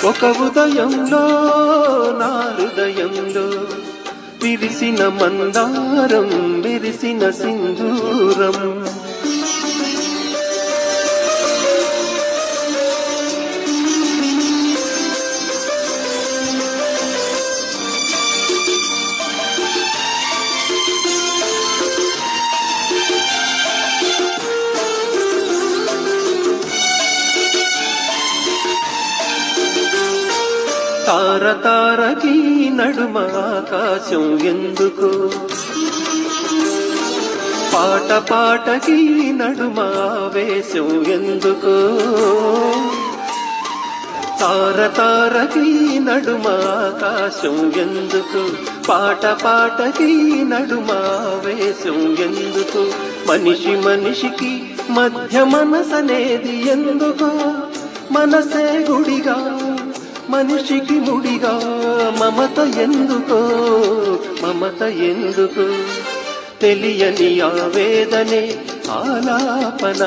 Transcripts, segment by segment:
ఒక ఉదయంలో నా హృదయంలో విరిసిన మందారం విరిసిన సింధూరం తార తారకి నడుమ ఆకాశం ఎందుకు పాట పాటకి నడుమ ఆవేశం ఎందుకు తార తారకి నడుమ ఆకాశం ఎందుకు పాట పాటకి నడుమ ఆవేశం ఎందుకు మనిషి మనిషికి మధ్య మనసనేది ఎందుకు మనసే గుడిగా మనిషికి ముడిగా మమత ఎందుకో మమత ఎందుకు తెలియని ఆవేదనే ఆలాపన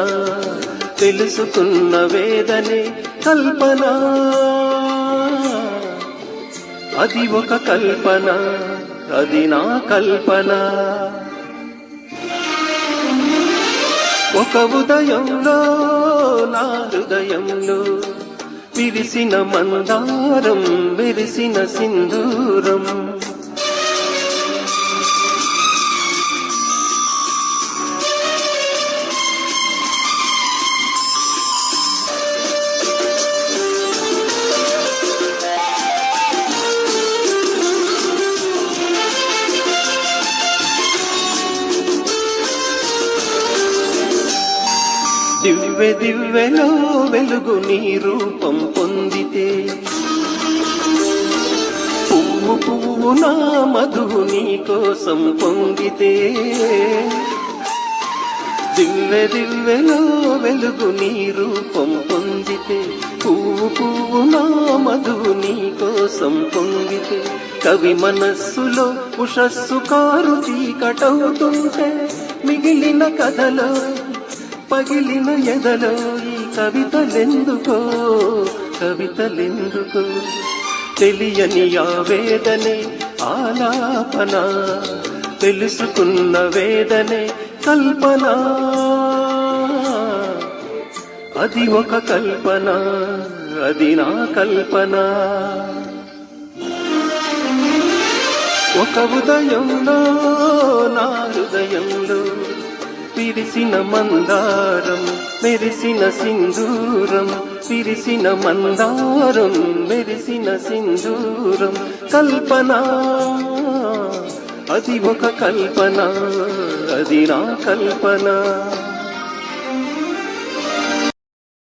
తెలుసుకున్న వేదనే కల్పన అది ఒక కల్పన అది నా కల్పన ఒక ఉదయంలో నా హృదయంలో విరిసిన మందారం విరిసిన సింధూరం దివ్వె దివ్వెలో వెలుగు నీ రూపం పొందితే పువ్వు పువ్వు నా మధువు నీ కోసం పొంగితే దివ్వె దివ్వెలో వెలుగు నీ రూపం పొందితే పువ్వు పువ్వు నా మధువు నీ కోసం పొంగితే కవి మనస్సులో ఉషస్సు కారు చీకటవుతుంటే మిగిలిన కథలో పగిలిన ఎదలో ఈ కవితలెందుకో కవితలెందుకో తెలియని ఆవేదనే ఆలాపన తెలుసుకున్న వేదనే కల్పన అది ఒక కల్పన అది నా కల్పన ఒక ఉదయంలో నా హృదయంలో విరిసిన మందారం మెరిసిన సింధూరం విరిసిన మందారం మెరిసిన సింధూరం కల్పన అది ఒక కల్పన అది నా కల్పన